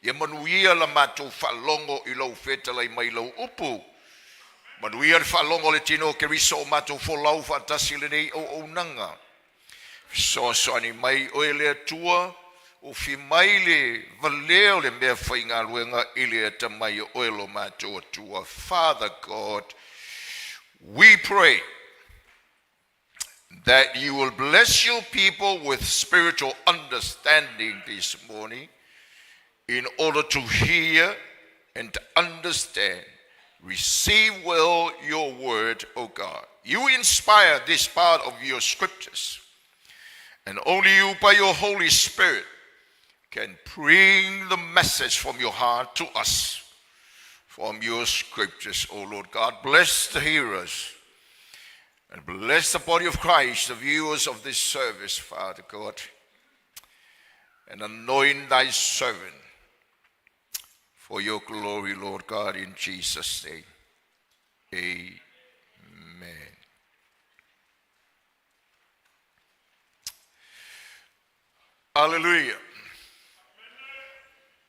Ia manuia la mātou whalongo I lau whetalai mai lau upu. Manuia le whalongo le tino keriso o mātou wholau whatasi le nei o nanga. So ani mai oe le atua o fi mai le valeo le mea whainga luenga ili ata mai oe lo mātou atua. Father God, we pray that you will bless your people with spiritual understanding this morning in order to hear and to understand. Receive well your word, O God. You inspire this part of your scriptures, and only you by your Holy Spirit can bring the message from your heart to us from your scriptures, O Lord God. Bless the hearers and bless the body of Christ, the viewers of this service, Father God, and anoint thy servant for your glory, Lord God, in Jesus' name. Amen. Hallelujah.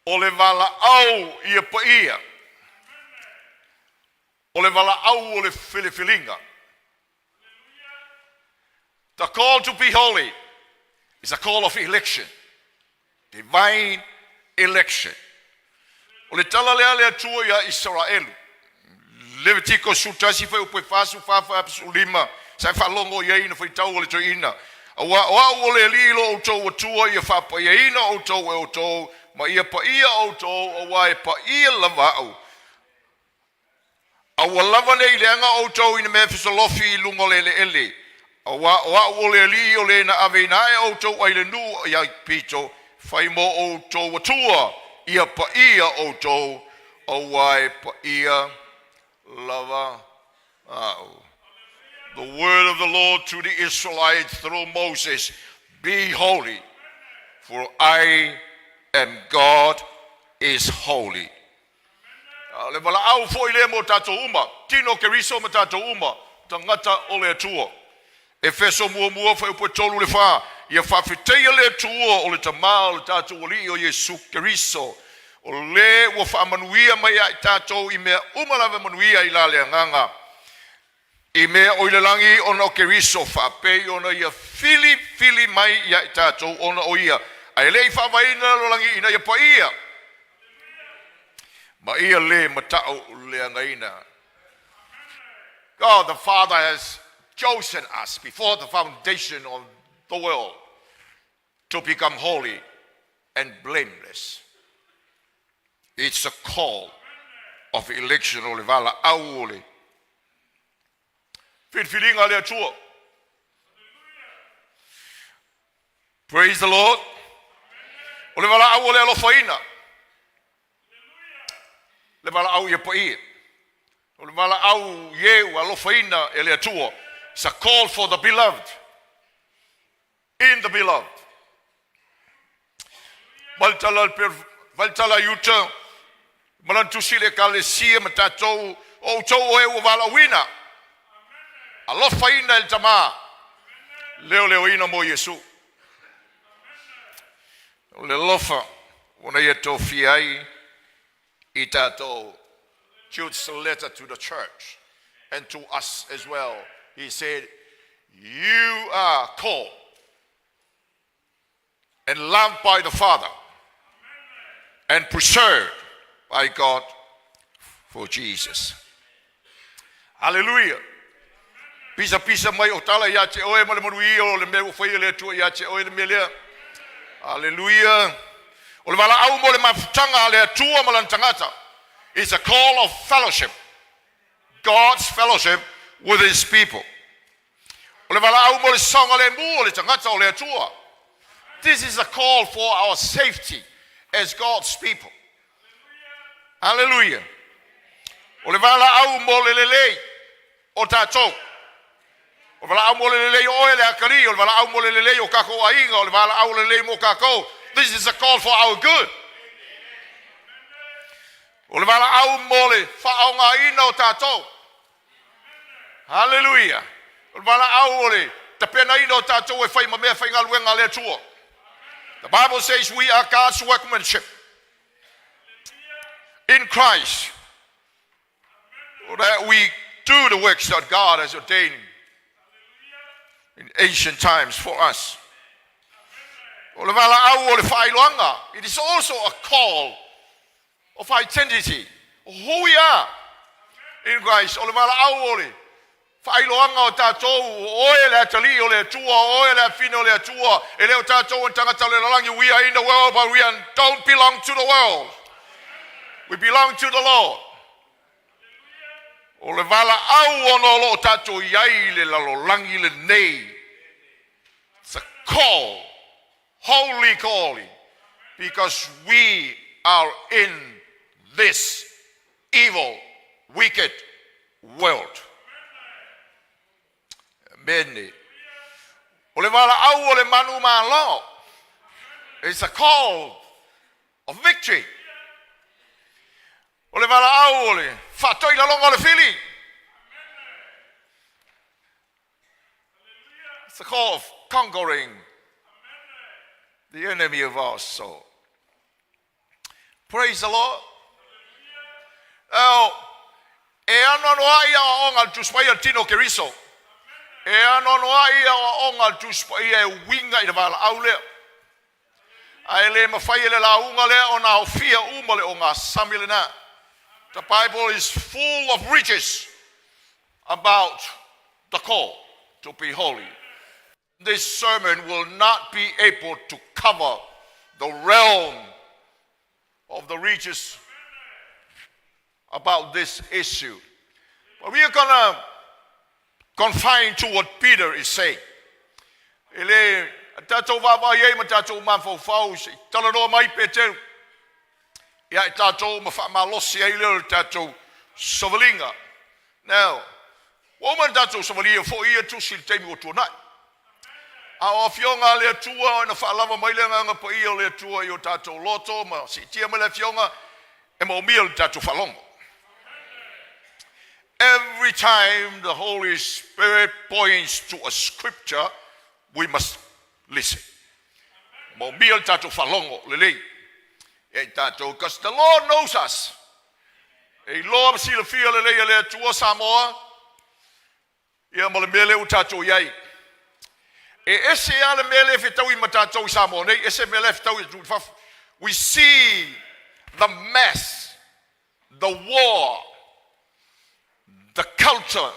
Ole vala au ia paia. Ole vala au ole filifilinga. The call to be holy is a call of election. Divine election. Ole tala lea tua ia Israelu. Livigisitone fai upe fasu fafa lima. Sai falongo ia ina fai tau ole to ina. Wa ole lilo o tau atua ia fapa ia ina o tau e o tau. Ma ia pa ia o tau o wa e pa ia lavau. Awa lava nei leanga o tau ina mea fisolofi lungo lele ele. Wa ole li ole na avenae o tau ai le nu ia pito. Fai mo o tau atua. Ia pa ia o tau o wai pa ia lava au. The word of the Lord to the Israelites through Moses, be holy, for I am God is holy. Le vala au foi le mo tato uma, tino keriso mo tato uma, tangata o le atua. Efeso mua fai upo tolu le fa, ia whawhitea le tua o le tamā o le tātou o li o Yesu Keriso. O le ua whaamanuia mai ai tātou I mea umalawa manuia I la lea nganga. I mea o le langi ona o Keriso whapei ona ia fili mai ai tātou ona o ia. Ai le I whawaina lo langi ina ia pa ia. Ma ia le matao lea ngaina. God the Father has chosen us before the foundation of the world to become holy and blameless. It's a call of election. Ole vala aule. Filinga le atua. Praise the Lord. Ole vala aule alo faina. Le vala au ye pai. Ole vala au ye alo faina ele atua. It's a call for the beloved. In the beloved. Valtala yuta. Malantusile kalesia matatou o tou e vala wina. Alofa ina el tama. Leo ina mo Yesu. Le lofa ona yeto fiai itato. Jude's letter to the church and to us as well. He said, you are called and loved by the Father and preserved by God for Jesus. Hallelujah. Pisa mai o tala ya te oe male manui o le mea fai le tua ya te oe le mea. Hallelujah. O le vala au mo le mafutanga le tua malantangata. It's a call of fellowship. God's fellowship with his people. O le vala au mo le songa le mu o le tangata o le tua. This is a call for our safety as God's people. Hallelujah. O le vala au mo le lelei o tātou. O le vala au mo le lelei o ele akari. O le vala au mo le lelei o kako ainga. O le vala au le lelei mo kako. This is a call for our good. O le vala au mo le whaonga ina o tātou. Hallelujah. O le vala au le tapena ina o tātou e whai mamea whai ngaluenga le tua. The Bible says we are God's workmanship. in Christ, that we do the works that God has ordained in ancient times for us. It is also a call of identity, of who we are in Christ. Whailoanga o tātou, oe le atali o le tua, oe le afino le tua, e leo tātou o tangata le lalangi. We are in the world, but we don't belong to the world. We belong to the Lord. O le vala au ono lo tātou iai le lalangi le nei. It's a call, holy calling, because we are in this evil, wicked world. Amen. Ole wala au ole manu malo. It's a call of victory. Ole wala au ole fatoi la longa le fili. It's a call of conquering the enemy of our soul. Praise the Lord. Oh, e ano ia o ngal tuspai tino keriso. E anono ia o ngal tuspa ia winga I le vala au lea. Ai le mawhai le la unga lea o na ofia uma le o ngā sami le nā. The Bible is full of riches about the call to be holy. This sermon will not be able to cover the realm of the riches about this issue. But we are going to confine to what Peter is saying. Ele tatou vava ye ma tatou mafo fau se talano mai Peter. Ya tatou ma fa malosi ai le tatou sovalinga. Now, woman tatou sovalia fo ia tu sil temi o tonight. A ofionga le tua na fa lava mai le nga pa ia le tua yo tatou loto ma si tia ma le fionga e mo mil tatou falongo. Every time the Holy Spirit points to a scripture, we must listen. Because the Lord knows us. We see the mess, the war, the culture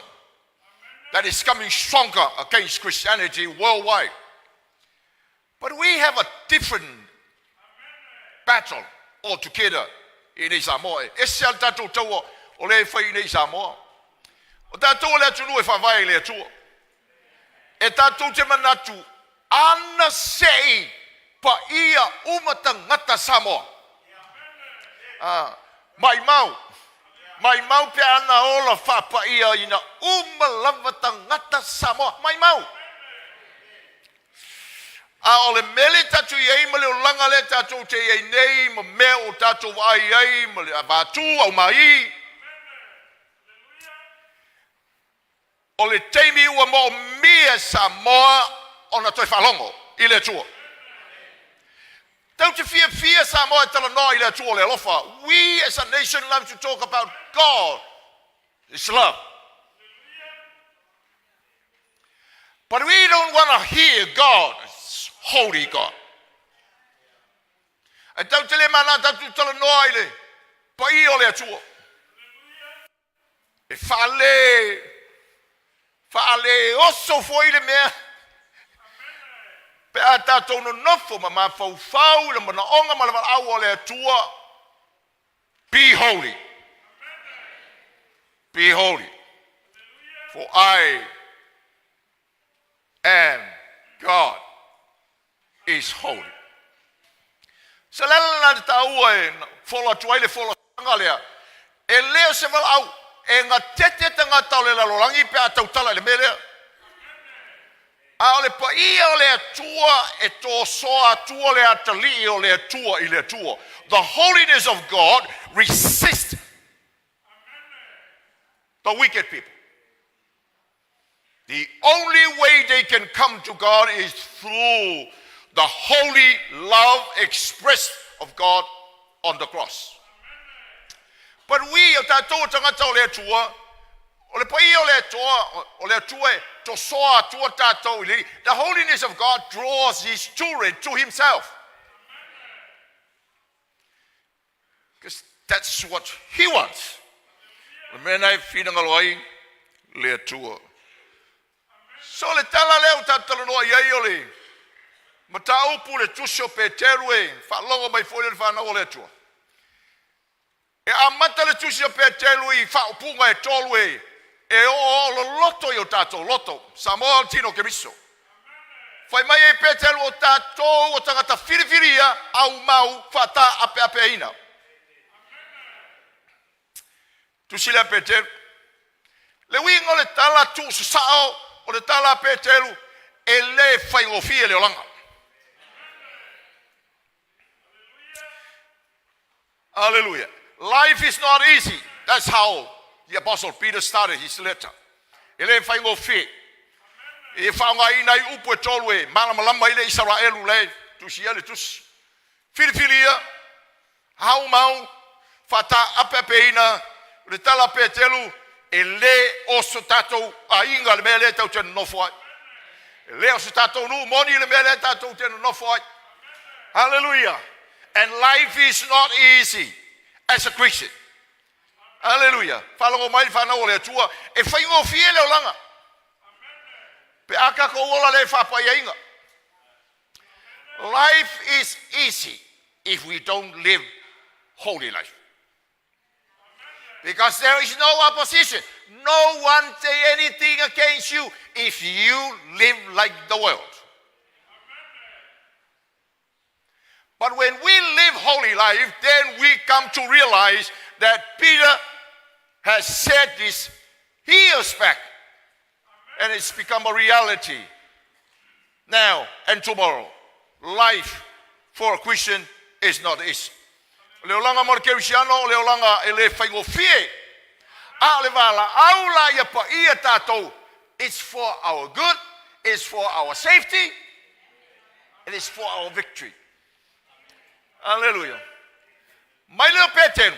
that is coming stronger against Christianity worldwide. But we have a different battle altogether in Samoa. Esial tatou taua o le fai nei Samoa. O tatou le atunu e whawai le atua. E tatou te manatu ana sei pa ia umata ngata Samoa. Mai mau pe ana ola whapa ia ina umalawata ngata Samoa. Mai mau. A ole mele tatu iei male o langa le tatu te iei nei ma mea o tatu ai ai male a vatu au mai. Ole teimi ua mo mea Samoa ona toi whalongo I le tua. Tau te fia Samoa tala no I le tua le alofa. We as a nation love to talk about God. It's love. But we don't want to hear God. Holy God. E tau te le mana tatu tala noa I le pa I o le atua. E whale oso fo I le mea. Pe a tatou no nofo ma mawhau le mana onga ma le au o le atua. Be holy. Be holy. For I am God. Is holy. Se lala na tau e fola tuaile fola ngalea. E leo se val au e nga tete tanga tau le lalorangi pe atau tala le mele. A ole pa ia ole atua e to soa tua le atali ole atua I le atua. The holiness of God resists the wicked people. The only way they can come to God is through the holy love expressed of God on the cross. But we o tātou tangata o le atua, o le pai o le atua, o le atua to soa atua tātou. The holiness of God draws his children to himself. Because that's what he wants. Le mena e whina ngaloai le atua. So le tala leo tātalo noa iai o le mata upu le tusio pe terue whalongo mai fōle le whanau le atua. E amata le tusio pe terue whaupunga e tolue e o lo loto i o tātou loto. Samoa tino ke miso. Whai mai e pe terue o tātou o tangata whiriwhiria au mau whata ape ape ina. Tusile pe terue. Le wingo le tala tu sao o le tala pe terue e le whaingofia le olanga. Hallelujah. Life is not easy. That's how the Apostle Peter started his letter. Ele whaingo whi. E whaunga ina I upu e tolue. Malamalama ile Israelu le. Tusi ele tusi. Whiriwhiria. Hau mau. Whata apepe ina. Le tala pe telu. E le oso tatou a inga le mele tau tenu nofoi. E le oso tatou nu moni le mele tatou tenu nofoi. Hallelujah. And life is not easy as a Christian. Hallelujah. Whalongo mai whanau le atua. E whaingo fie leo langa. Pe aka ko ola le whapai inga. Life is easy if we don't live holy life. Because there is no opposition. No one say anything against you if you live like the world. But when we live holy life, then we come to realize that Peter has said this years back. And it's become a reality now and tomorrow. Life for a Christian is not easy. Leolanga morkerisiano, leolanga ele whaingo fie. A le wala aula ia pa ia tātou. It's for our good, it's for our safety, it is for our victory. Hallelujah. Mai leo petenu.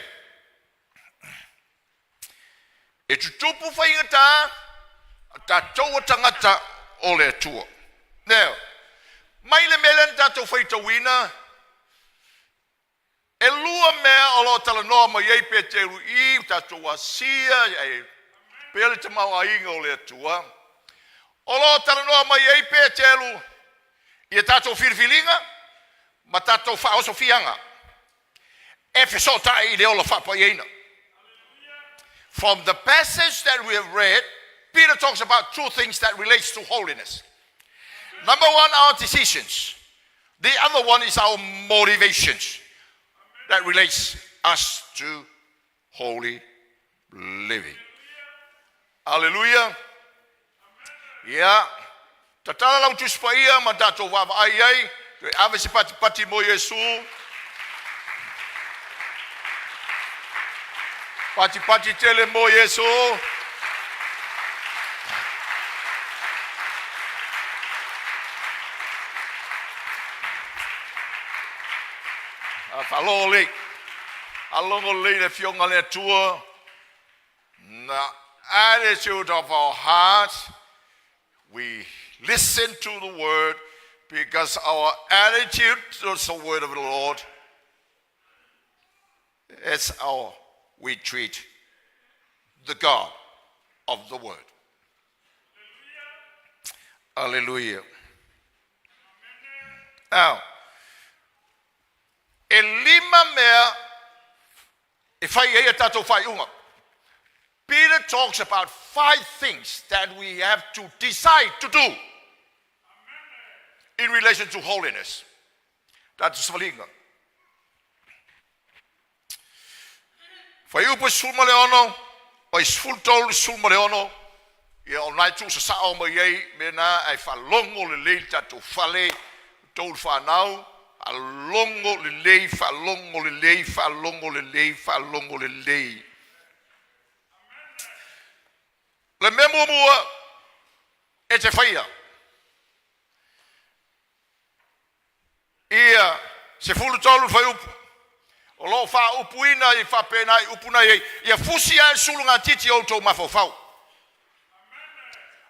E tutupu whainga tā, tātou tangata o le atua. Now, mai le melen tātou whaita wina, e lua mea o lo tala noa mai ei peteru I tātou asia, e pele te mau ainga o le atua. O lo tala noa mai ei peteru, I tātou whiriwhiringa, ma tātou whaoso fianga. E whesota I leo lo whapaiena. From the passage that we have read, Peter talks about two things that relates to holiness. Number one, our decisions. The other one is our motivations that relates us to holy living. Hallelujah. Yeah. Tatala lau tuspaia ma tātou wawa ai ai. Ave se pati pati mo Yesu. Pati pati tele mo Yesu. Falou le. Alongo le le fionga le tua. The attitude of our hearts, we listen to the word because our attitude towards the word of the Lord, it's how we treat the God of the word. Hallelujah. Now, e lima mea e whai eia tātou whai unga. Peter talks about 5 things that we have to decide to do in relation to holiness. That's svalinga. Whai upo sulma leono, whai sfultol sulma leono, ia o nai tu sa sao mai ei, mena ai whalongo le lei tātou whale, tōu whanau, alongo le lei, whalongo le lei, whalongo le lei, whalongo le lei. Le memo mua e te whaia. Ia se fulu tolu whai upu. O lo fa upuina I fa pena I upuna ia fusi ai sulunga titi o to mafofau.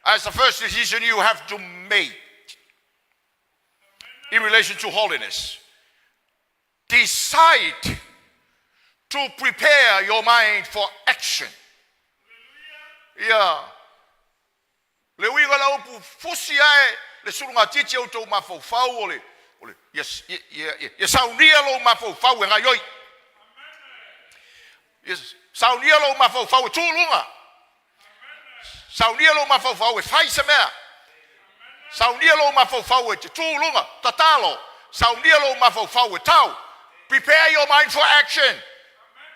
As the first decision you have to make in relation to holiness. Decide to prepare your mind for action. Yeah. Le winga la upu fusi ai le sulunga titi o to mafofau ole. Yes, saunia lo mafofau nga yoi. Yes, saunia lo mafofau tulunga. Saunia lo mafofau fai se mea. Saunia lo mafofau tulunga tatalo. Saunia lo mafofau tau. Prepare your mind for action.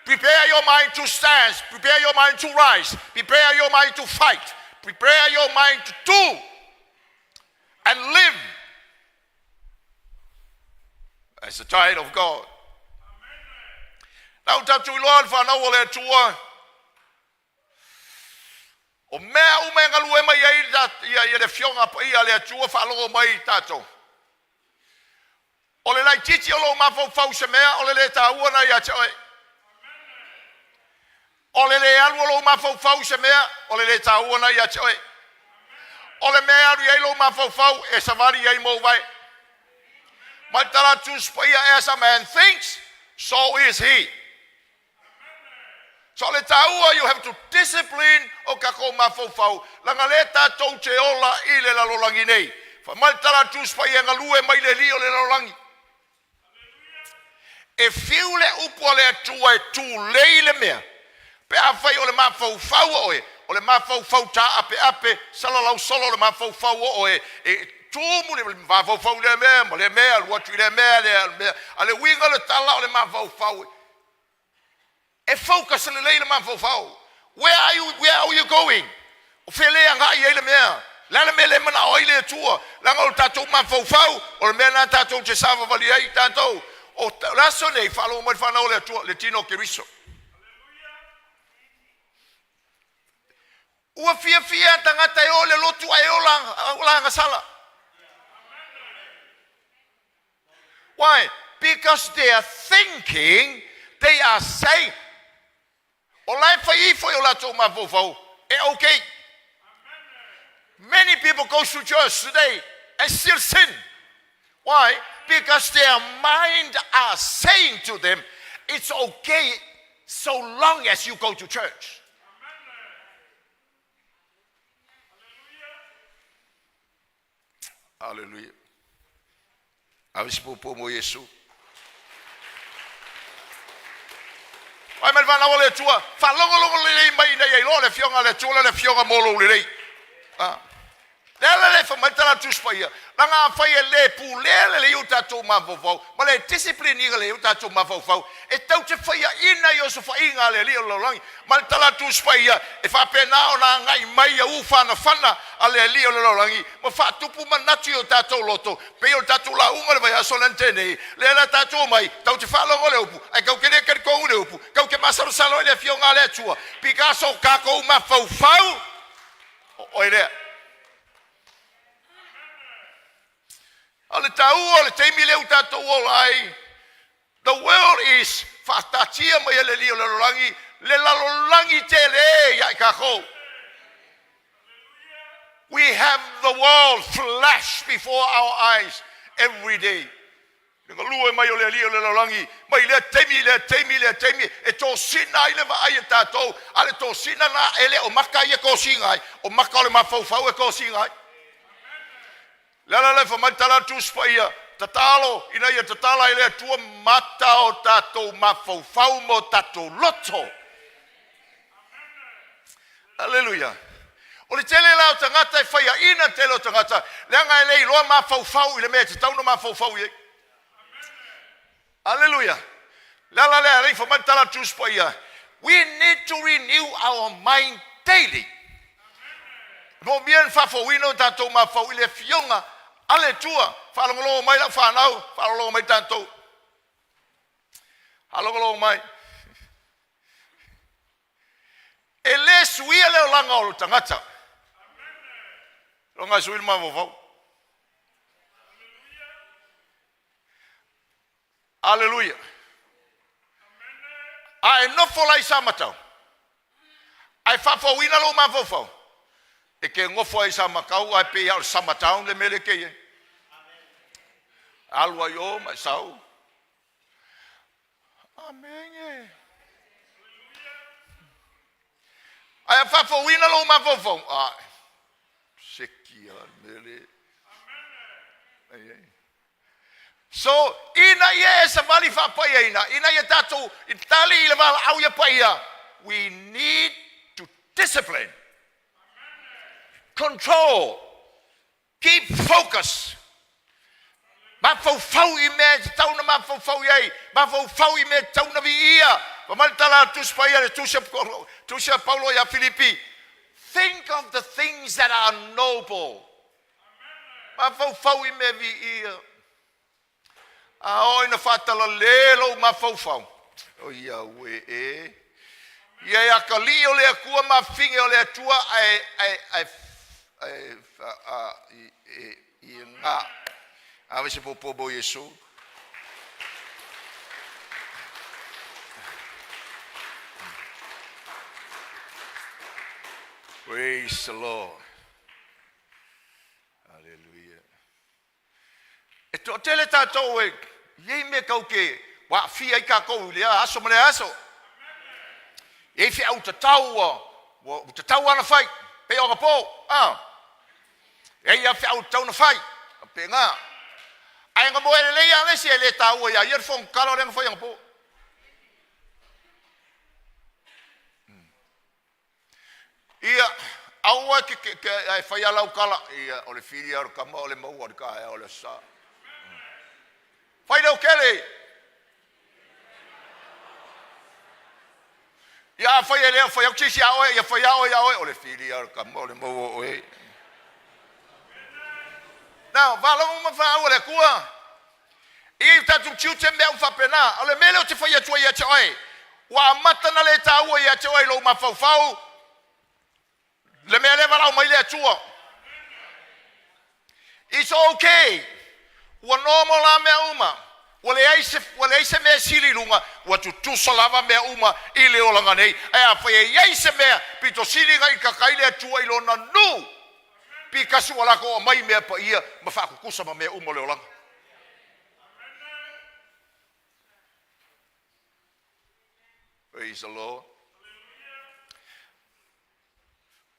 Prepare your mind to stand. Prepare your mind to rise. Prepare your mind to fight. Prepare your mind to do and live as a child of God. Now tatu Lord fa na wole tua. O mea umenga lue mai ia le fionga pa ia le tua fa longo mai tato. O le lai titi o lo mafau se mea o le taua na ia choe. O le alu lo mafau se mea o le taua na ia choe. O le mea ri lo mafau e savari ai mo vai. As a man thinks, so is he. So le taua you have to discipline o kako mafofau. Langa le tatou te ola I le lalolangi nei. Fa maltara tuspai e ngalue mai le lio le lalolangi. E fiu le upo le atua e tu lei le mea. Pe awhai o le mafofau oe. O le mafofau ta ape salalau solo le mafofau oe. Tumu le mafofau le mea, ma le mea, luatu le mea, ale winga le tala o le mafofau. E focus le le mafofau. Where are you going? O fele anga I le mea. Lana me le mana oi le tua. Langa o tatou mafofau, o le mea na tatou te sava vali ai tatou. O raso nei falo mo fana o le tua, le tino keriso. Ua fia tangata e o le lotu ai o langa sala. Why? Because they are thinking, they are saying, okay. Many people go to church today and still sin. Why? Because their mind are saying to them, it's okay so long as you go to church. Hallelujah. Avis po mo Yesu. Ai mai vana ole tua, fa longo le mai nei lo le fionga le tua le fionga molo le. Ah. Le fa matala tuspaia. Langa fai le pu le uta to mafofo. Ma le discipline le uta to mafofo. E tau te fai ina yo so fai nga le lo langi. Matala tuspaia e fa pena ona ngai mai u fana ale lo langi. Ma fa tupu manatu yo tato loto. Pe yo tato la unga le vai solentene. Le la tato mai tau te fa longo le upu. Ai kau kene ker ko le upu. Kau ke masaro salo le fionga le tua. Picasso kako mafofo. Oire. The world is fatatia mai le lalolangi tele ya kako. We have the world flash before our eyes every day. Lue mai le lalolangi mai le temi e to sina ile va ai tato ale to sina na ele o maka ye ko singai o maka le mafofau e ko singai. Lala fa matala tuspaia tatalo ina ia tatala ile tua mata o tato mafofau mo tato loto. Hallelujah. O le tele la tangata fa ia ina tele tangata langa ile lo mafofau ile me tau no mafofau ye. Hallelujah. Lala fa matala tuspaia. We need to renew our mind daily. Mo bien fa fo wino tato mafau ile fionga. Ale tua, falongolo mai la fanau, falongolo mai tanto. Halongolo mai. Ele suia le langa o tangata. Longa suil ma vovau. Hallelujah. ai no folai sa matau ai fa fo ina lo ma fo e ke ngofo ai sa makau ai pe al sa matau le mele ke alwa yo mai sau amen ai fa fo ina lo ma fo ah sekia mele so ina ye sa vali fa pa ina ye tatu itali le val au ye pa we need to discipline control keep focus ma fau I me tau na ma fau ye ma fau I me tau na via ma maltala tu spaia tu se Paulo ya Filipi think of the things that are noble ma fau I me via oi na fatala lelo ma fau o ia we ia ya kali o le kua ma finge o le tua ai nga ave se popo Yesu praise the Lord hallelujah e to tele tato e ye me kauke wa fi ai ka ko le aso male aso e fi au tatau ana fai pe o po e ia fi au tau na fai pe nga ai nga mo le ya le se le tau ya yer fon kalo reng foi po ia aua ke ai fai ala kala ia o le filia o kama o le mau o ka o le sa fai do kele ya fai ele fai o tisi ao ya fai ao ya o le filia o kama o le mau o e now valong ma fa o le kua I tatu chiute me fa pena o le mele o te fai atu ia choi wa mata na le tau ia choi lo ma fau le mele vala mai le atua it's okay wa normal la me uma wa le aise me sili lunga wa tu salava me uma I le olanga nei ai fa ye se me pito sili ga I ka le atua I lo na nu pi kasu wala ko mai me pa ia ma fa ku sa me uma le olanga praise the Lord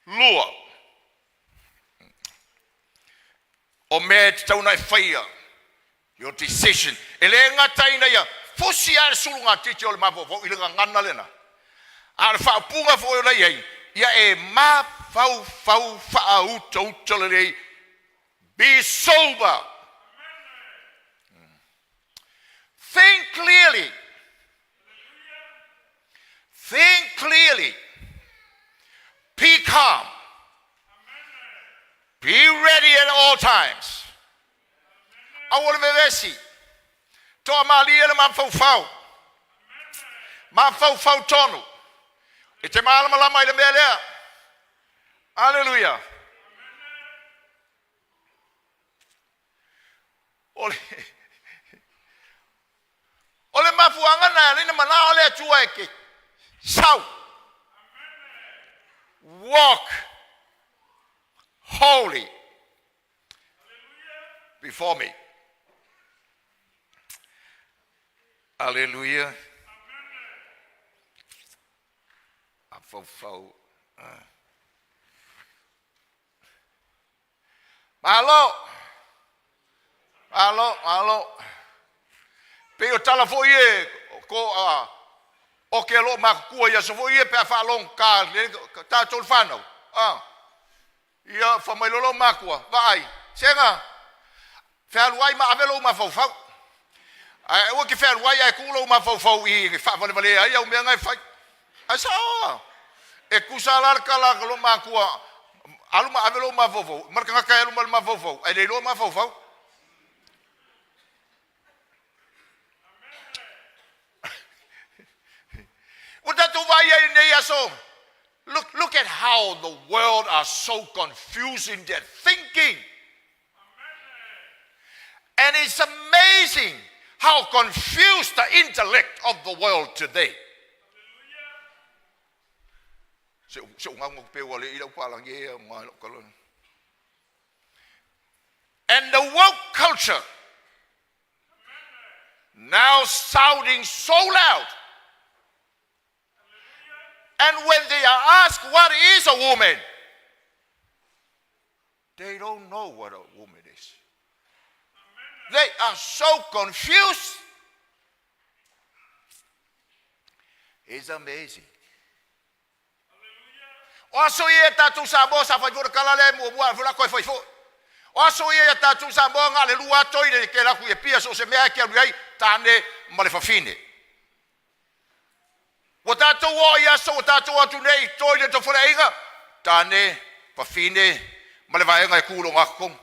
lua o me tau na faia your decision ele ngata ina ya fosi ar sulunga titi o le mafo I le ngana lena ar fa punga fo le ye ya e ma fau fa out le be sober think clearly be calm be ready at all times awol mevesi to mali ele ma fau tonu e te malama mai le mele hallelujah ole mafuanga na ni mana ole tueke sau walk holy before me hallelujah Malo pe o tala fo ye ko o ke lo ma ku ya so fo ye pe fa long ka ta tol fano ia fa mai lo ma ku vai senga fa luai ma avelo ma fo ai o ke fa luai ai ku lo ma fo I fa vale ai o me ngai fa asa e ku salar kala lo ma ku aluma avelo ma fo marka ka lo ma fo ai lo ma fo Look at how the world are so confused in their thinking. And it's amazing how confused the intellect of the world today. And the woke culture now shouting so loud. And when they are asked what is a woman, they don't know what a woman is. They are so confused. It's amazing. Oso ye tatu sabo sa fai kalale mo bua fula koi fai fo. Oso ye tatu sabo ngale lua toile ke la ku e pia so se mea ke ai tane male fafine. O tatu o ia so tatu atu nei toile to fora inga tane fafine male vai ngai kulo ngakong.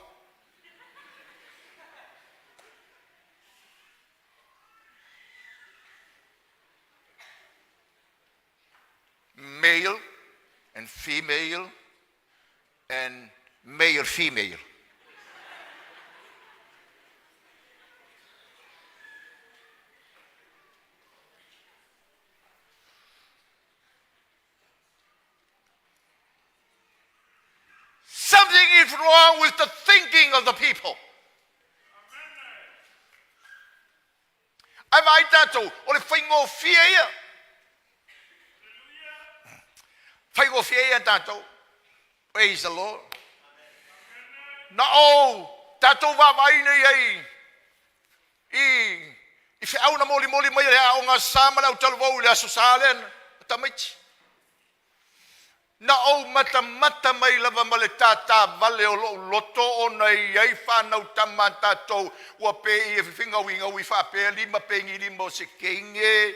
Male and female and male-female. Something is wrong with the thinking of the people. Ai vai tato, o le whaingo fia ia. Whaingo fia ia tato. Praise the Lord. Na o, tato wa vai nei ai. I fe au na moli mai le o ngā sāmana o talvou le aso sālen. Tamaiti. Na o mata mai lava ma le tata vale o loto o nei ai whanau tama tatou ua pe i e whiwhinga ui whape lima pengi lima o se kenge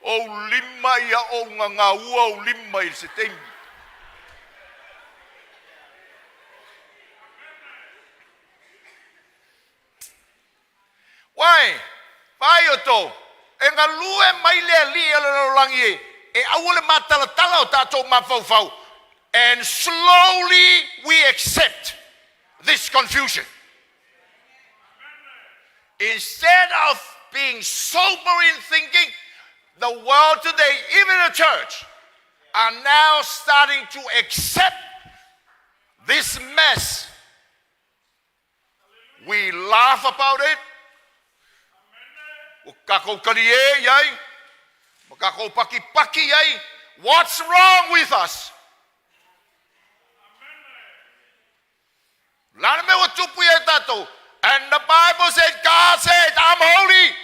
o lima ia o ngā ua o lima i se tengi. Vai o tō, e ngā lue mai lea lia le langi e. E awole matala o tatou mawhauwhau. And slowly we accept this confusion. Instead of being sober in thinking, the world today, even the church, are now starting to accept this mess. We laugh about it. What's wrong with us? And the Bible said, God said, I'm holy.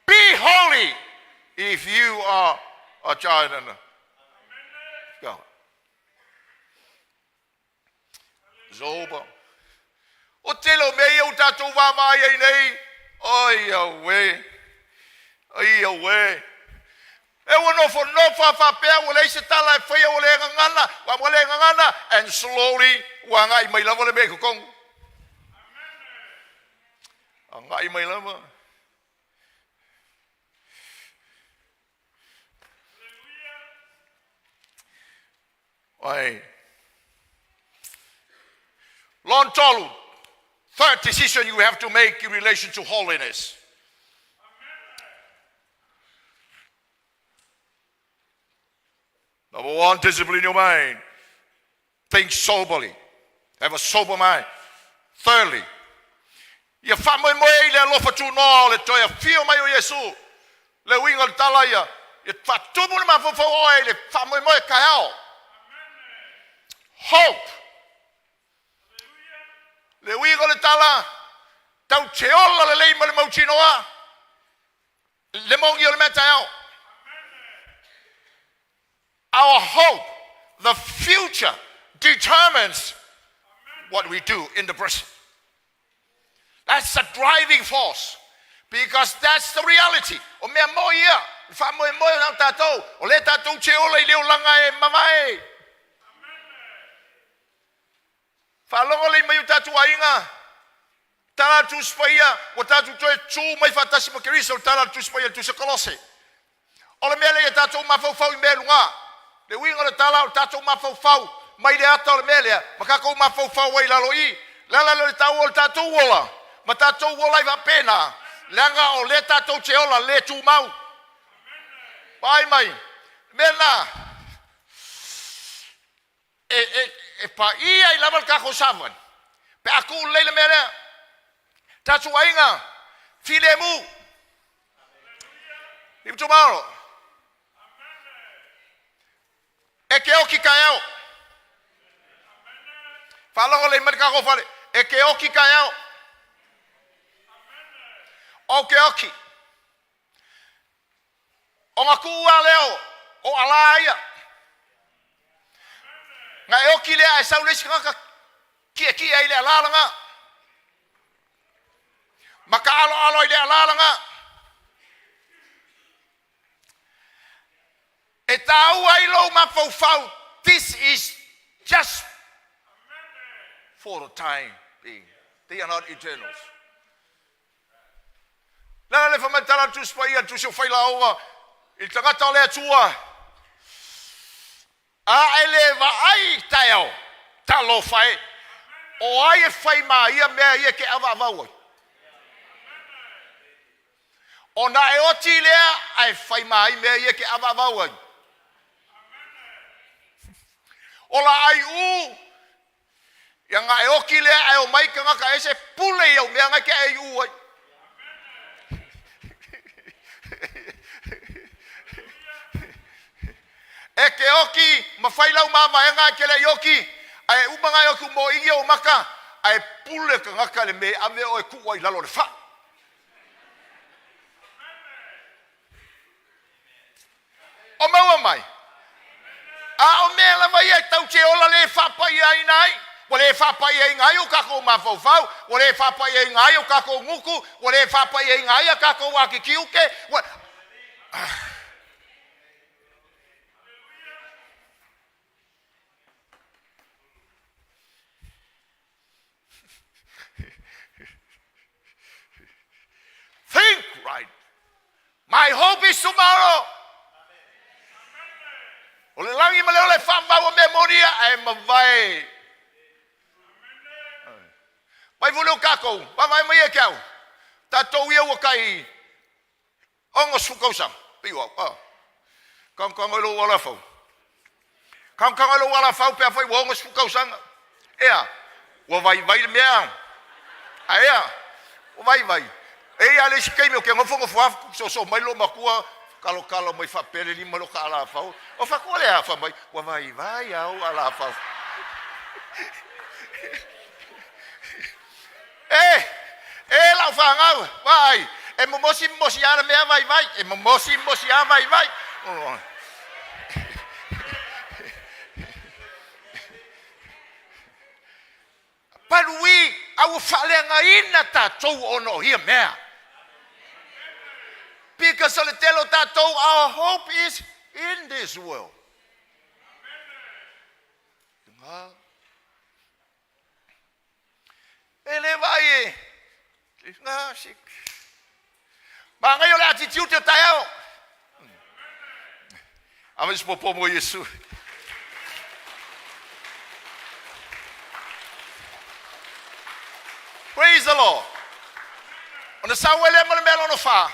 Be holy if you are a child of God. Zoba. O telo me o tatu wa mai nei. Oi away. Ai awe. E wono for no fa pe o le se tala fe o le ngana, wa le ngana and slowly wa ngai mai lava le me ko kong. Ngai mai lava. Ai. Long Toelupe. Third decision you have to make in relation to holiness. Number one, discipline your mind. Think soberly. Have a sober mind. Thirdly, ia whamoi moe le alofa tu no le toia fio mai o Yesu. Le winga le talaya. Ia whatumu le mawhawha oe le whamoi moe kai ao. Hope. Le winga le tala. Tau te ola le leima le mauchinoa. Le mongi o le meta ao. Our hope, the future, determines what we do in the present. That's the driving force, because that's the reality. O mea moia, fa moia na tatou, o le tatou che ola I leo langa e mamai. Fa longo le mai tatou ainga. Tala tu spaia, o tatou toe tu mai fatasi mo Kristo, tala tu spaia tu se Kolose. O le mele e tatou mafau I me lunga. Le winga le tala o tatou mafau mai le ata o le melea makako mafau ai laloi lala le tau o tatou ola ma tatou ola I vapena langa o le tatou che ola le tu mau Pai mai. Mena. Pa ia I lava kako savan. Pe aku leile mena. Tatu ainga. Filemu. Im tomorrow. Eke oki kayao. Fala le mereka ko fale. Eke oki kayao. Oki. O ngakua leo. O alaia. Nga oki lea e saulesi ngaka. Kia ile alalanga. Maka alo ile alalanga. E tau ai lo mafau. This is just for the time being. They are not eternals. La le famatala tu spaya tu so faila oa. Il tangata le tua. A eleva ai tayo. Talo fai. O ai fai ma ia mea ia ke ava ava. O na e oti lea ai fai ma ia mea ia ke ava ava. Ola ai u yang ai oki le ai o mai ka ngaka ese pule yo me nga ke ai u ai e ke oki ma faila ma nga ke le yoki ai u manga yoku mo i o maka ai pule ka ngaka le me ame o ku ai lalo le fa o mau mai a o me la vai tau che ola le fa pa ai nai o le fa pa ai ngai o ka ko ma fo fau o le fa pa ai ngai o ka ko nguku o le fa pa ai ngai ka ko wa ki kiuke think right. My hope is tomorrow. O le langi ma leo le whamba o memoria e ma vai. Vai vulu kako, va vai mai e kiau. Tatou ia o kai ongo sukausa. Piwa, Kang lo wala fau. Kang lo wala fau pe foi ongo sukausa. Ea, o vai mea. Ea, o vai. Ea le sikai me o ke ngofo so mai lo makua. Kalau mai fa pele ni malo kala fau o fa kole a fa mai wa vai au ala fa la fa ngau vai e mosi ara me vai e mosi a vai Parui au fa le nga ina ta tou ono hia mea. Because our hope is in this world. Ele vai. Ba ngayon la attitude tayo. Ames po mo Yesu. Praise the Lord. Ona sawele mo melo no fa.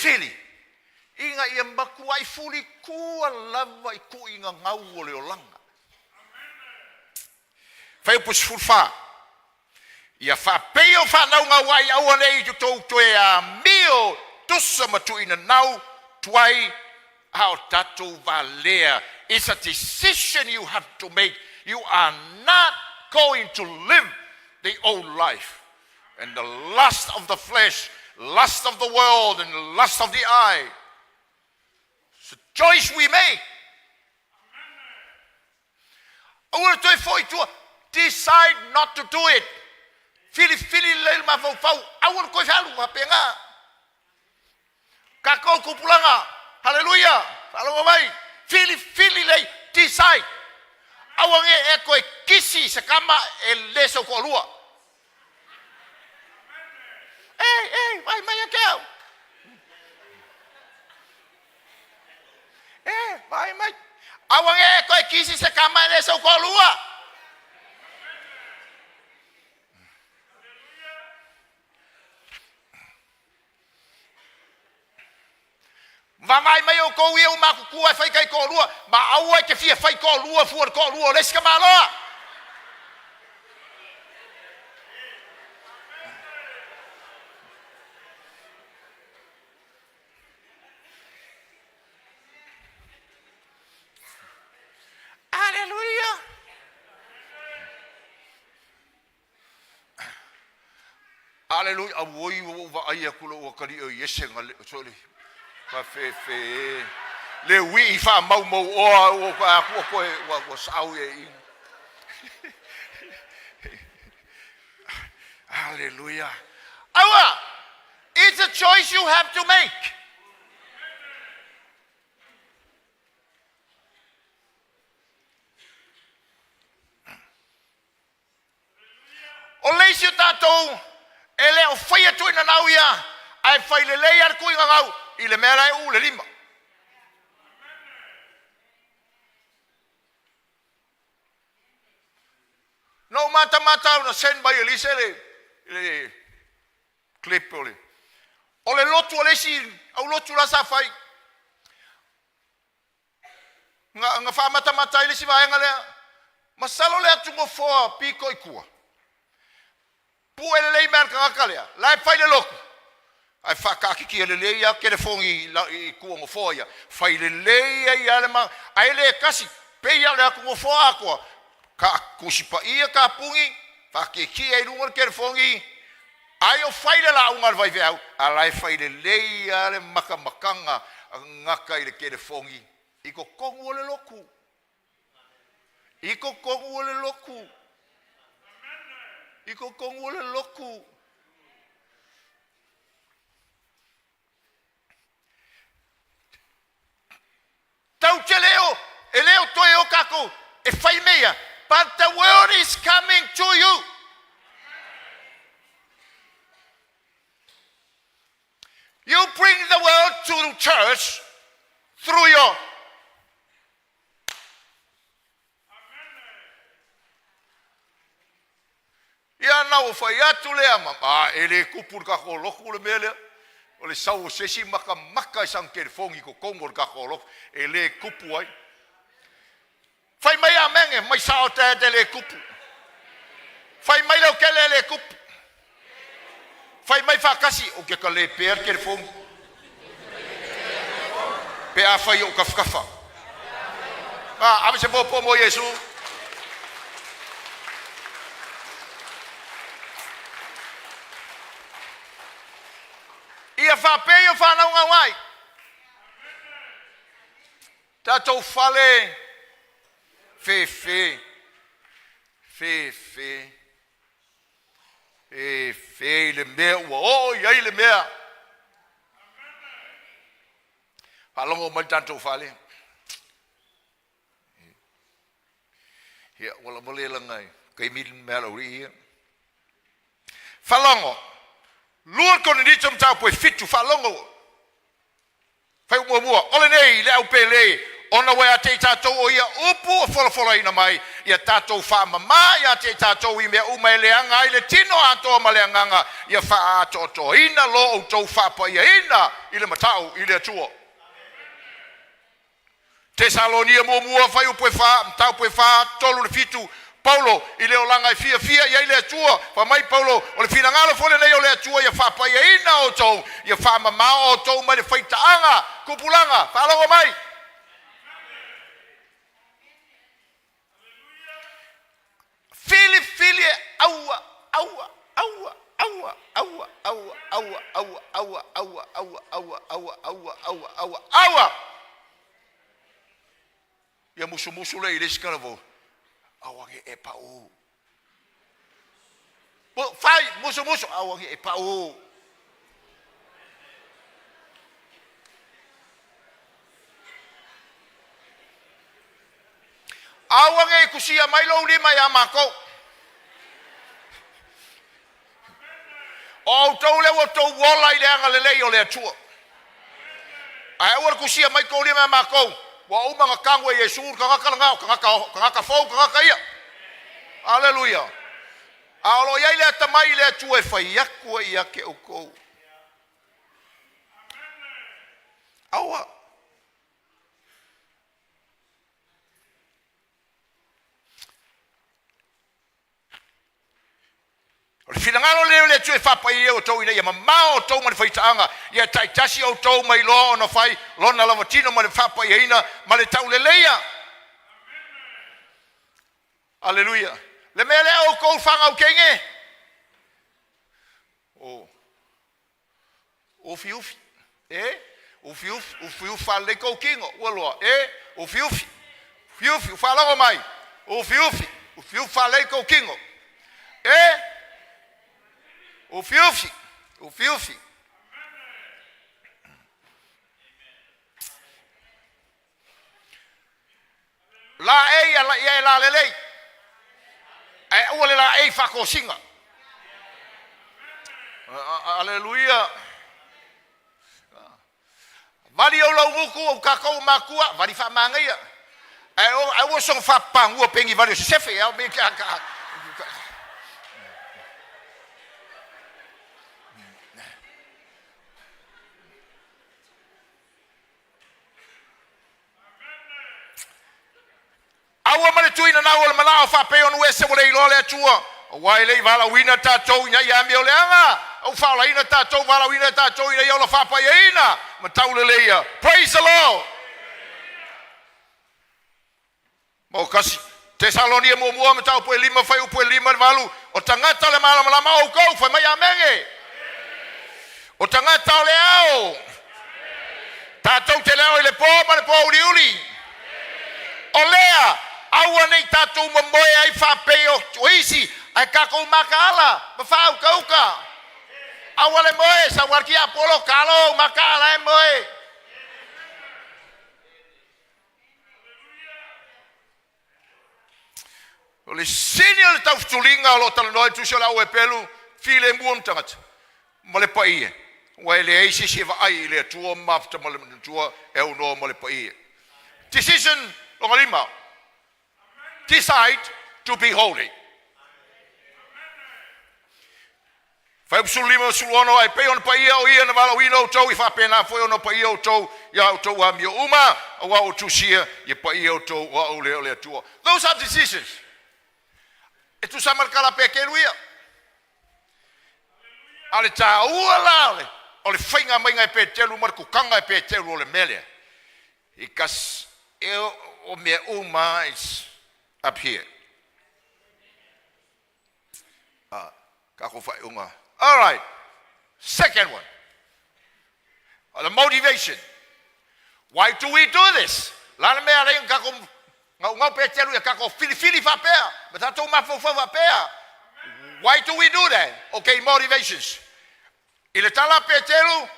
Fili. Inga ia maku ai fuli kua lava I ku inga ngau o leo langa. Fai pus fulfa. Ia fa peo fa nau ngau ai au anei tu tau toe a mio tusa matu ina nau tuai au tatu valea. It's a decision you have to make. You are not going to live the old life. And the lust of the flesh, lust of the world, and the lust of the eye. It's a choice we make. Decide not to do it. Fili le mafau. Awal ko salu mapenga. Kako kupulanga. Hallelujah. Salu mai. Fili le decide. Awange eko kisi sakama leso ko lua. Vai mai akau. Vai mai. Awange eko kisi sakama leso ko lua. Vai mai o ko ia ma ku ai fai kai ko lua ma au ai ke fia fai ko lua fu ko lua les ka malo. Hallelujah. Hallelujah. Awoi wa ai akulo o kali o yese ngale sorry. Fa fe le wi fa mau o ko sau e. Hallelujah. Awa, it's a choice you have to make. O leisi o tātou, e leo whai atu ina nau ia, ai whai le lei ar kui ngangau, i le mea rai u le lima. No mata una sen bai elise le clip ole. O le lotu o leisi, au lotu la sa whai. Nga wha mata elisi vaenga lea, masalo lea tungo foa piko i kua. Pu ele lei mer ka lea lai fai le loku ai fa ka ki le lei ya ke le fongi i ku ngo foia fai le lei ya le ma ai le kasi pe ya le ku ngo foa ko ka kusipa ia ka pungi fa ke ki ai lungo ke le fongi ai o fai le la unga vai veu ai fai le lei ya le makanga ngaka i le ke le fongi i ko kongu le loku iko kongu le loku iko kongu le loku tau te leo e leo toe o kako e fai mea but the world is coming to you you bring the world to the church through your ia na o fai atu lea ma ele kupur ka ko loku le mele o le sau sesi maka sang ke fongi ko kongor ka ko loku ele kupu ai fai mai a menge mai sao te le kupu fai mai lo ke le kupu fai mai fa kasi o ke ka le per ke fongi pe a fai o kafa ave se po mo Yesu. Ia fa pe o fa na unga wai. Tatou fale fe le mea o ia le mea. Palongo mai tatou fale. Ia wala mole langai kai mil mea ri. Falongo Lua kona ni tom tau poe fitu whalongo. Whai mua. Ole nei, le au pele. Ona wea te tātou o ia upu o wholofola ina mai. Ia tātou whamama, ia te tātou i mea umai leanga. I le tino atoa ma leanganga. Ia wha atoto. Ina lo o tau whapa ia ina. I le matau, i le atua. Te Salonia mua whai upoe wha, mtau poe wha, tolu le fitu. Paulo i leo langa i fia ia i le atua fa mai Paulo o le fina ngalo fole nei o le atua ia fa pa ia ina o tou ia fa mama o tou mai le faitaanga kupulanga fa longo mai fili aua ia musu le i le skalavo awangi e pa o. Bo fai musu awangi e pa o. Awangi kusia mai lo lima ya mako. O tau le o tau wola i le anga le o le atua. Ai o kusia mai ko lima mako. Wa umanga kangwe Yesu kanga fou kanga ia. Hallelujah. Alo ia ile tamai le tu e fai aku ia ke oko. Aua. O le finangalo leo le tue whapai o tau ina ia mamao o tau ma le whaitaanga ia taitasi o tau mai loa o na whai lona lava tino ma le whapai ina ma le tau le leia. Aleluia. Le mea lea o kou whanga o kenge. O fiufi. O fiufi whale kou kingo. Ualoa. O fiufi. Fiufi. Whalango mai. O fiufi. O fiufi whale kou kingo. O fiufi. O fiufi. La ia la lelei. Ua le la whako singa. Aleluia. Vali o lau nguku o kakau makua. Vali wha mangaia. Ua song whapangua pengi vali o se sefe. Aua male tuina na ua malao whapeo nuese wale ilo le atua. Wai lei vala wina tātou ina ia meo leanga. Au whaola ina tātou vala wina tātou ina iaula whapai ina. Ma taule leia. Praise the Lord. Mo kasi. Tesalonia mua ma tau poe lima whai upoe lima walu. O tangata le malama o kou whai mai amenge. O tangata o le au. Tātou te leo i le pō ma le pō uli uli. O lea. Aua nei tātou mamoe ai whapeo. Oisi. Ai kako makala, mafau kauka. Awale moe sa warki apolo kalo makala moe. Ole senior tau tulinga lo tal noi tu sola o pelu file muon tangat. Mole pai. Wele ai si va ai le tuo mafta mole tuo e uno mole pai. Decision lo malima. Decide to be holy. Fai sulima sulono ai pe on paia o ia na vala wino tau I fa pena foi on paia o tau ya o tau a mio uma o wa o tusia ye paia o tau wa o le tua. Those are decisions. E tu sa marcala pe ke luia. Ale ta ua la o le fainga mai ngai pe telu marku kanga pe telu o le mele. I kas e o me uma is up here. Kako fai unga. All right. Second one. The motivation. Why do we do this? Lana mea rei kako ngau pe telu ya kako fili fa pea. But tatou mafo fa pea. Why do we do that? Okay, motivations. I le tala pe telu,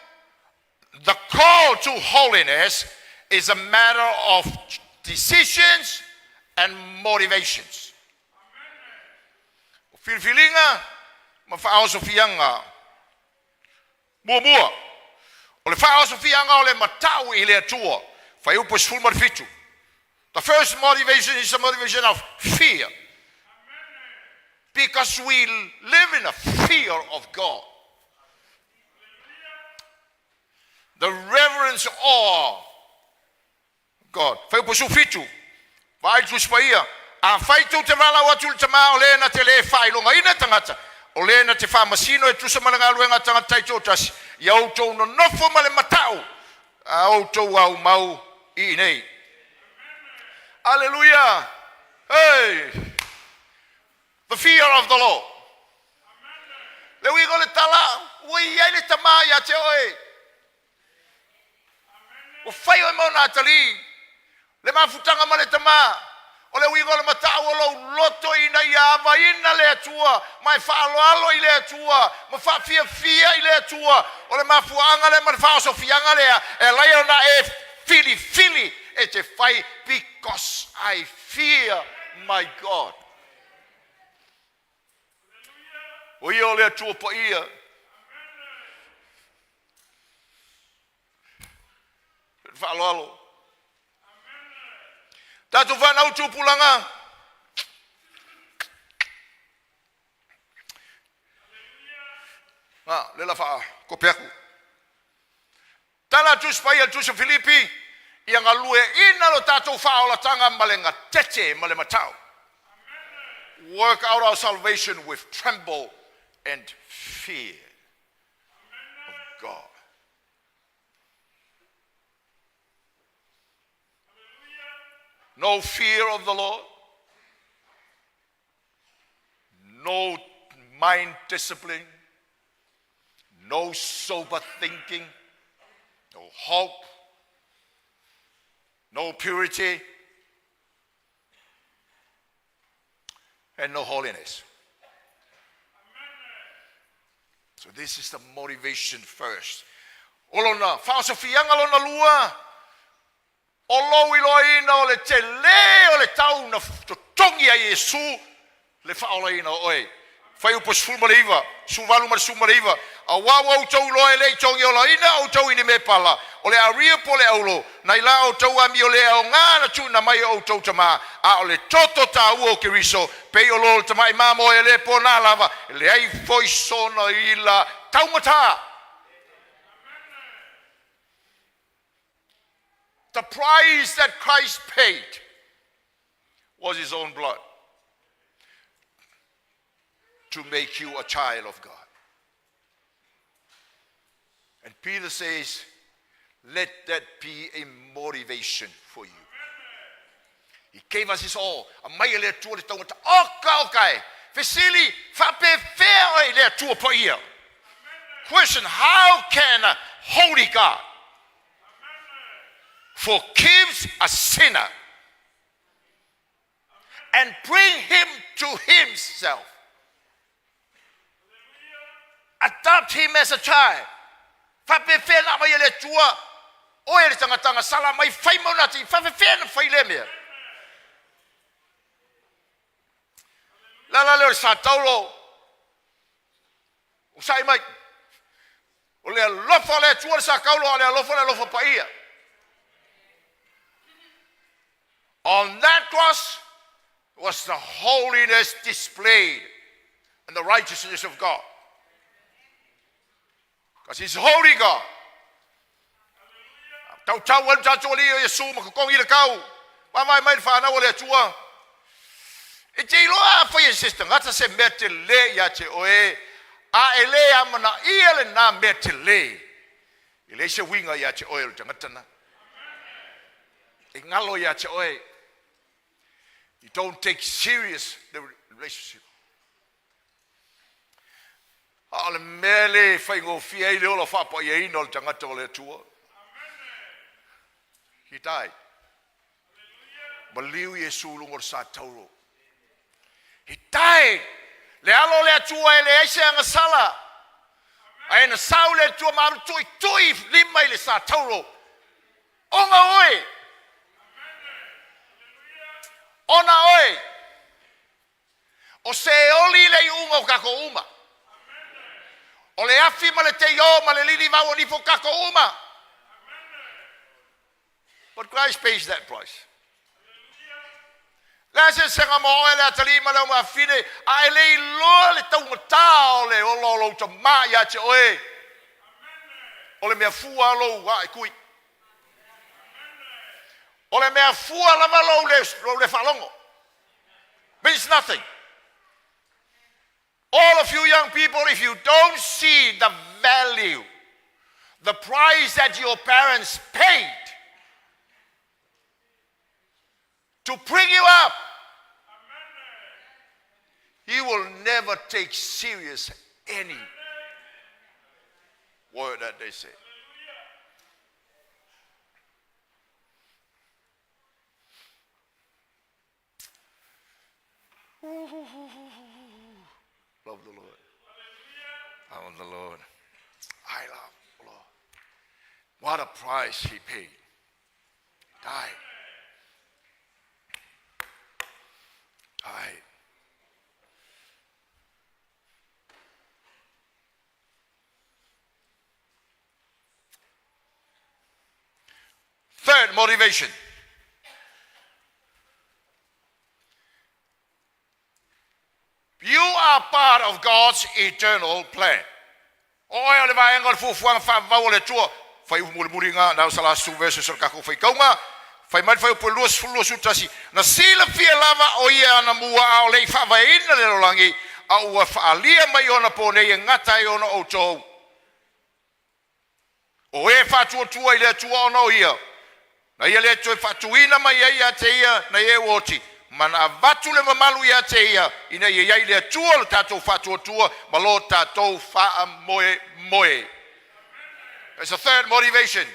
the call to holiness is a matter of decisions and motivations. Filifilinga ma fa'ao sofianga mua o le fa'ao sofianga o le matau I le atua fai upo sfulma fitu. The first motivation is the motivation of fear, because we live in a fear of God, the reverence awe of God. Fai upo sufitu vai tu spaia a fai tu te vala watu te ma ole na te le fai longa ina tangata. O le na te whamasino e tusa malanga luenga tanga taito tasi. I autou no nofo male matau. A autou au mau I nei. Hallelujah. Hey. The fear of the Lord. Le wigo le tala. Ui ai le tama ya te oe. O whai o mau nā tali. Le mafutanga ma le tama. O le wingo le matau o lo loto ina ia ava ina le atua. Mai whaaloalo I le atua. Ma whafia I le atua. O le mafuanga le ma whaaso fianga lea. E laia na e fili. E te whai because I fear my God. O ia o le atua pa ia. Whaaloalo. Tatu whanau tūpulanga. Le la wha, ko peaku. Tala tu spaya tu se Filipi. Yang alue ina lo tatou whaola tanga malenga tete male matau. Work out our salvation with tremble and fear of God. No fear of the Lord. No mind discipline. No sober thinking. No hope. No purity. And no holiness. So this is the motivation first. Olona, fasa fianga lona lua. Olo iloina o le te le o le tau na tongi a Yesu le faolaina oi. Fai upos fulmariva, suvalu mar sumariva. A wawa o tau loe le tongi o laina o tau ini me pala. O le aria po le aulo. Nai la o tau ami o le au ngā na tu na mai o tau tama. A o le toto ta ua o kiriso. Pei o lolo tamai mamo e le po nā lava. Le ai foi sona ila taumata. The price that Christ paid was his own blood to make you a child of God. And Peter says, let that be a motivation for you. He gave us his all. Question, how can a holy God forgives a sinner and bring him to himself, adopt him as a child? La le sa taulo usai mai o le lofa le tua sa kaulo le lofa paia. On that cross was the holiness displayed and the righteousness of God. Because he's holy God. Tau tau wal tau li Yesu ma ko ngi le kau. Wa mai fa na o le tua. E te loa fa ye sister ngata se mete le ya te oe a ele amana ile na mete le. Ile se winga ya te oe te ngata na. E ngalo ya te oe. You don't take serious the relationship. Ale mele fai go fia ile o fa pa ye ino te ngata o le tua. He died. Believe Yesu lungor sa tauro. He died. Le alo le tua ele ese anga sala. Ai na sau le tua ma tui lima ile sa tauro. Onga oi. Ona oi. O se oli le unga o kako uma. O le afi ma le te yo ma le lili mau ni fo kako uma. But Christ pays that price. Lase senga mo ele atali ma le ma fine ai le lo le tau matao le o lo to ma ya che oe. O le mea fua lo wa kui. O le mea fua la malo le falongo. Means nothing. All of you young people, if you don't see the value, the price that your parents paid to bring you up, you will never take serious any word that they say. Love the Lord. I love the Lord. I love the Lord. What a price he paid. He died. Died. Third motivation. You are part of God's eternal plan. O le vai ngol fu fuang fa va le tua fai muli-mulinga na salah su versus kako fai kaunga fai mai fai po luas utasi na sila fia lava o ia na mua o lei favaina le langi au wa faalia mai ona po nei ngata i ona o tou o e fatu tua ile tua ona ia na ia le toi fatuina mai ia te ia na ia woti mana vatu le mamalu ia te ia ina ia ile tua le tatou fatu tua malo tatou fa moe. There's a third motivation.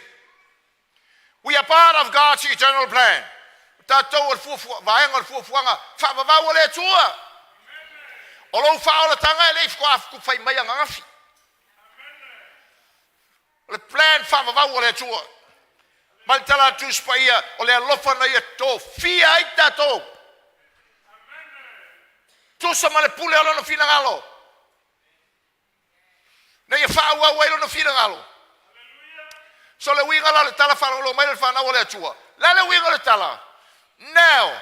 We are part of God's eternal plan. Tatou vaenga fuanga fa va le tua. Olo fa ola tanga le ku fai mai ngafi. Le plan fa va le tua. Maltala tu spaia ole lofa na ia to fia ai tatou. Tu sama le pule ola no fina ngalo. Na ia fa wa no fina ngalo. So le winga la le tala fa lo mai le fa na ole tua. La le winga le tala. Now,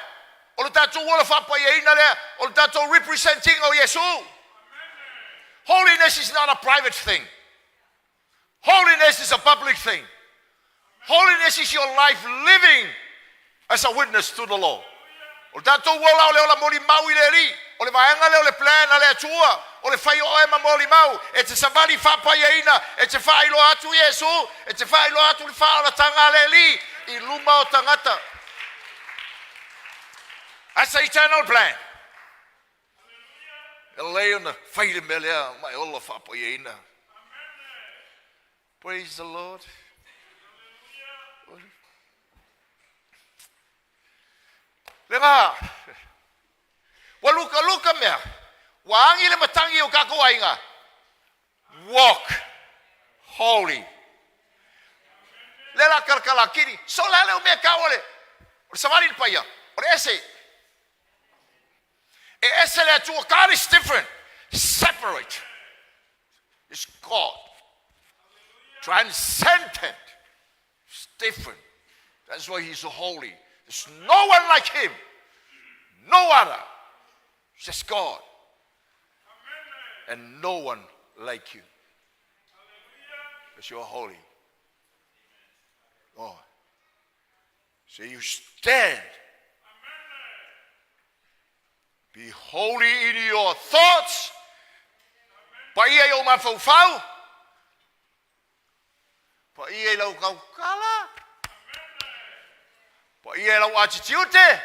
o le tatou wola fa pa ina le, o le tatou representing o Yesu. Holiness is not a private thing. Holiness is a public thing. Holiness is your life living as a witness to the Lord. O le tatou wola o le ola moli mau i le ri, o le vaenga le o le plan a le atua, o le fai o ema moli mau, e te savali fa pa ina, e te fa ilo atu Yesu, e te fa ilo atu le fa o la tanga le li, i luma o tangata. That's the eternal plan. Eleona faile melea mai ola fa po ina. Praise the Lord. Lenga. Waluka mea. Waangi le matangi o kako ainga. Walk holy. Lela kalkala kiri. So lale o mea kawale. O savali paya. O ese. God is different, separate. It's God, transcendent. It's different. That's why He's so holy. There's no one like Him, no other. It's just God, and no one like you. Because you're holy. Oh, so you stand. Be holy in your thoughts. Pa ia o mafaufau. Pa ia lau kaukala. Pa ia lau atitiute.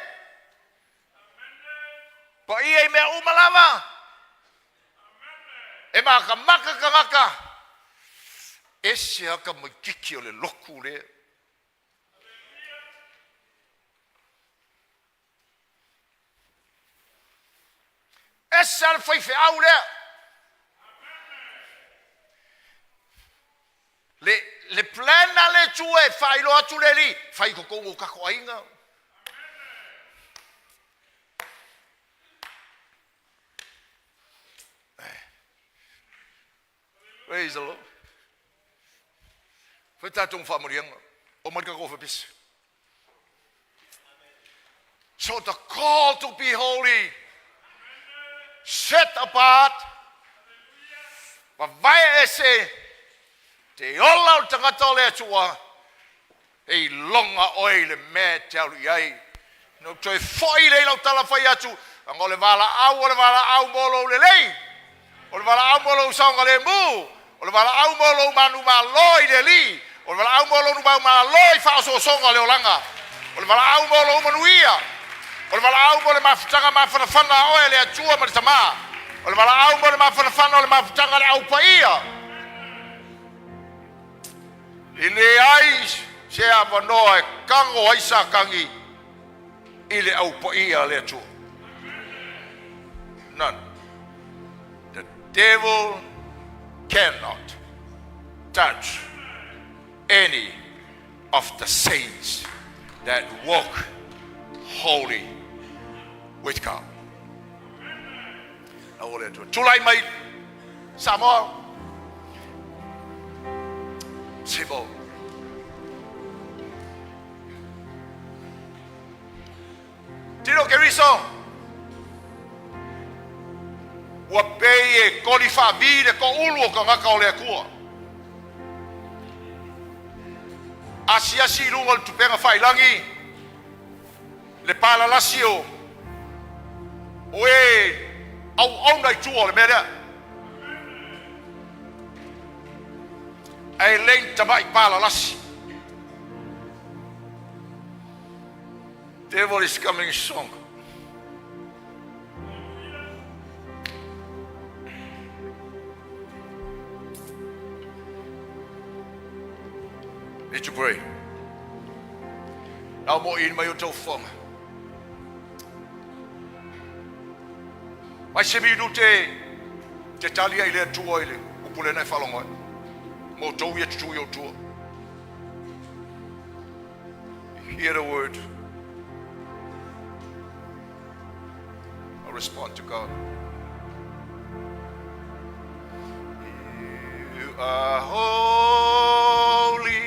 Pa ia mea umalama. E maka maka kangaka. Ese aka makiki o le loku le. Essa foi feaule. Le plena le tue fai lo atu le li, fai ko ko kako ainga. Praise the Lord. Foi tatung famurianga. O man ka ko fapis. So the call to be holy, set apart, vai ese te ola o tangata o le atua e longa oi le me te alu iai no toi foi le lau tala fai atu ango le vala au molo le lei o le vala au molo saunga le mu o le vala au molo manu maloi le li o le vala au molo nu maloi fa so songa le olanga o le vala au molo manuia o le vala au molo mafutanga mafana o le atua ma le tama o le vala au molo mafana o le mafutanga le au paia. Ile ai se avanoa e kango aisa kangi ile au paia le atua. None. The devil cannot touch any of the saints that walk holy with God. Tulai mai Samoa Sibo Tino Keriso Ua pei e kolifa vide ko ulu ka ngaka o le kua. Asiasi lunga le tupenga whailangi. Le palalasi o. Oe, au nai tua le mea. Ai lein tamai palalasi. Devil is coming strong. Need to pray. Now more in my uto fong. Mai se mi te talia ile tua ile upule na falongo. Mo to ye tu yo tu. Hear the word. I'll respond to God. You are holy.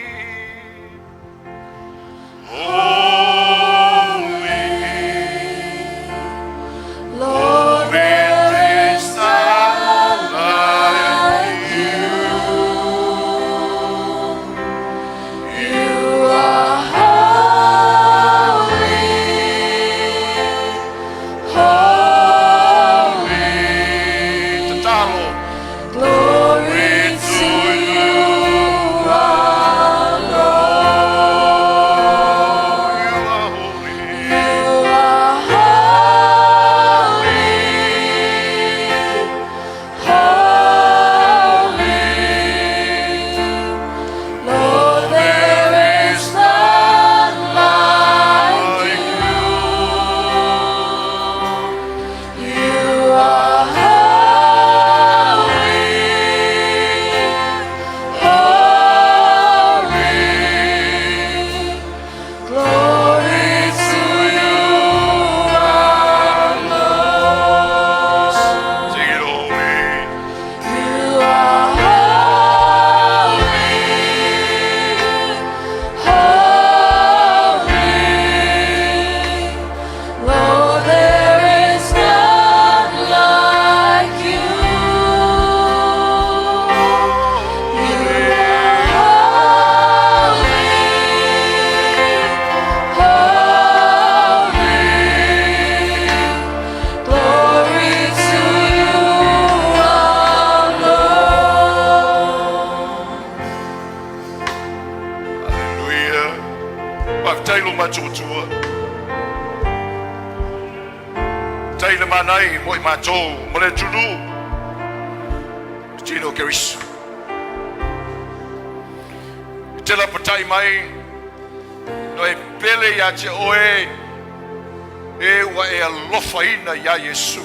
Ya Yesu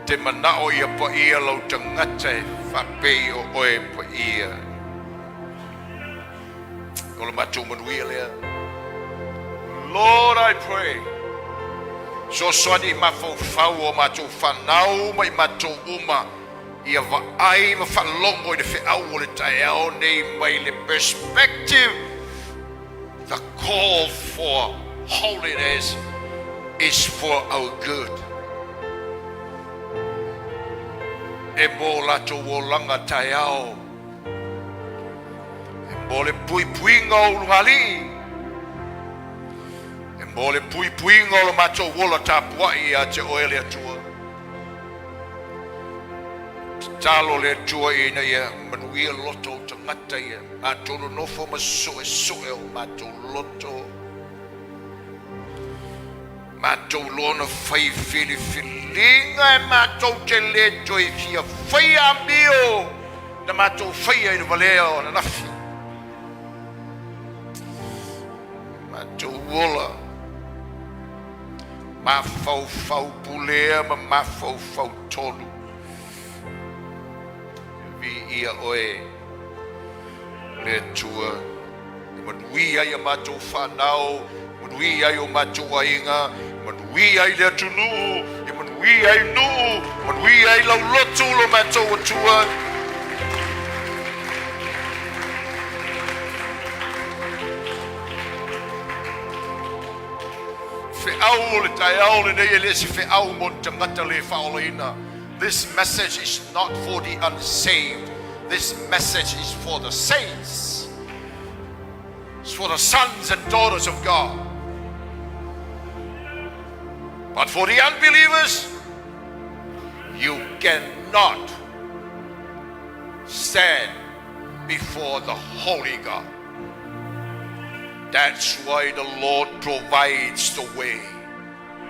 te manao ia pa ia lau tangata whapei o oe pa ia o le matu manuia lea. Lord, I pray so swani mafau o matu whanau mai matu uma ia vaai ma whalongo i le whiau o le taeao nei mai le perspective. The call for holiness is for our good. E mo lato o langa taiao. E mo le pui puinga o lungali. E mo le pui puinga o mato wola tapuai a te oele atua. Talo le atua ina ia manuia loto tangata ia. Mato no nofo ma soe soe o mato loto. Matou lona fai fili filinga e matou te leto e fia fai ambio na matou fai e valeo na nafi matou wola ma fau pulea ma fau tolu vi ia oe le tua manuia ia matou whanau manuia ia matou ainga manuia ai le atunu e manuia ai nu manuia ai lau lotu lo matou atua fe'au le taeao le nei e lesi fe'au mo tangata le whaolaina. This message is not for the unsaved. this message is for the saints. It's for the sons and daughters of God. But for the unbelievers, you cannot stand before the holy God. That's why the Lord provides the way,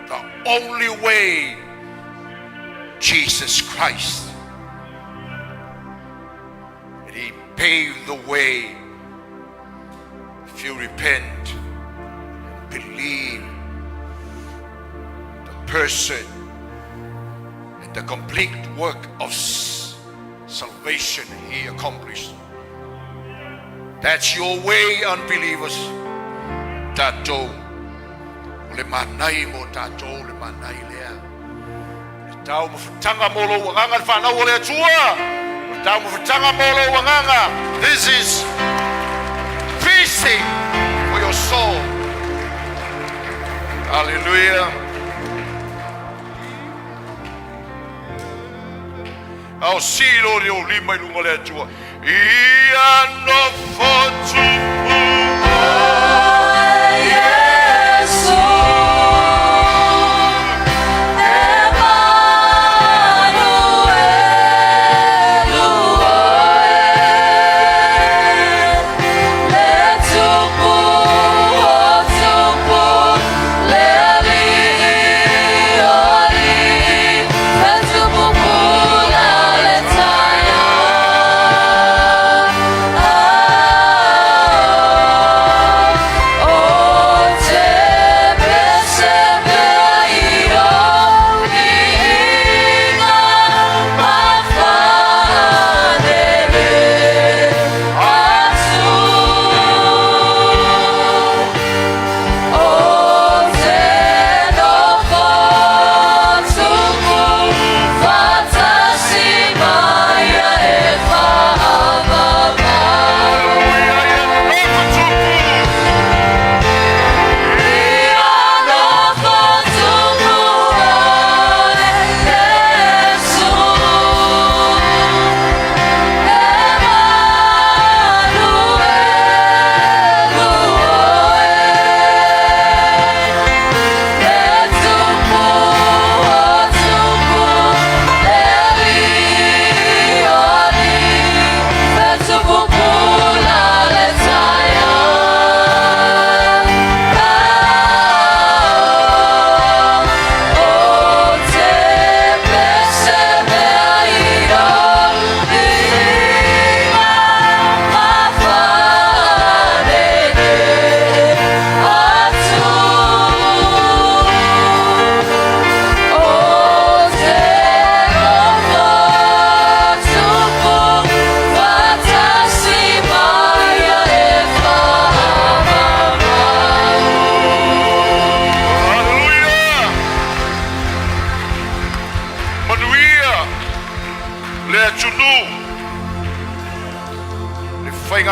the only way, Jesus Christ. And He paved the way. If you repent and believe the person and the complete work of salvation He accomplished. That's your way, unbelievers. Tato lemanai mo tato lemanai lea. Tau mafutanga molo wanganga whanau o lea tua. Tau mafutanga molo wanganga. This is feasting for your soul. Hallelujah. Au silo rio lima ilunga lea tua. Ia no fotu.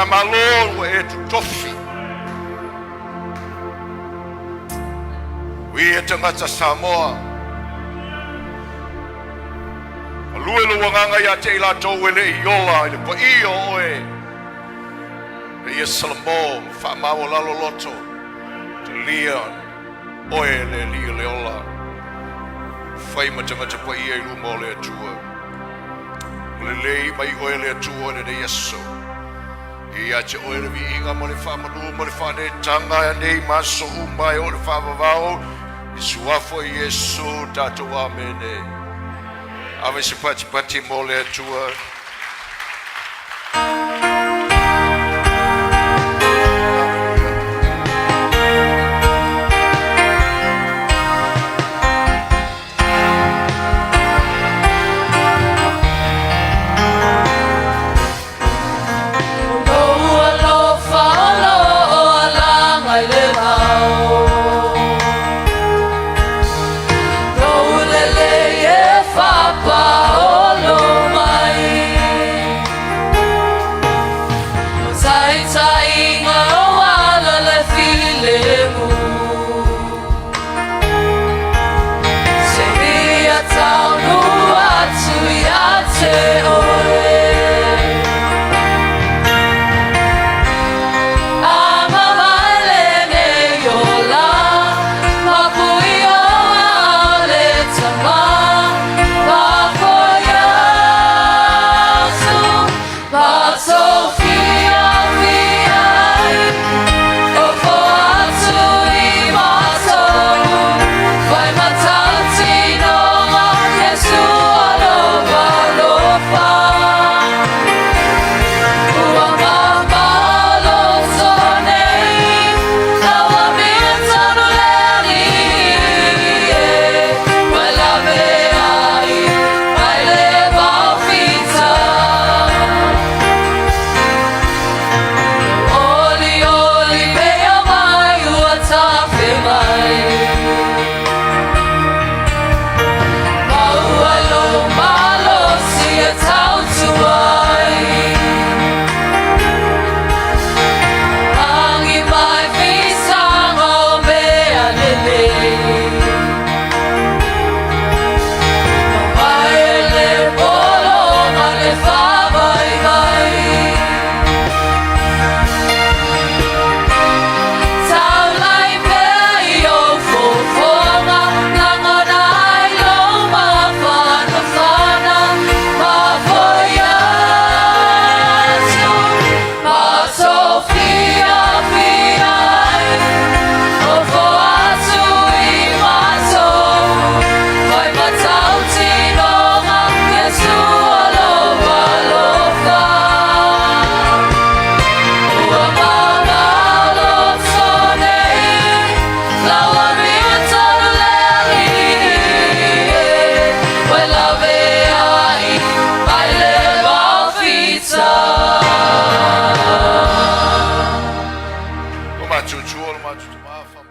Lemalu e tofi. We tangata Samoa. Lue lo wanganga ya te ila tau ele iola ele po iyo oe. E salamo fa mau lalo loto. Te lia oe le lia leola. Fai mata po ia ilu mo le tua. Le lei mai oe le tua le Yesu. Ia te oe le viinga mo le whamanu mo le whane tanga nei maso umai o le whamavao. I suafo i Yesu tatou amene. Ave se pati mo le tua. Papa, oh, no, my. chua le matu tamafa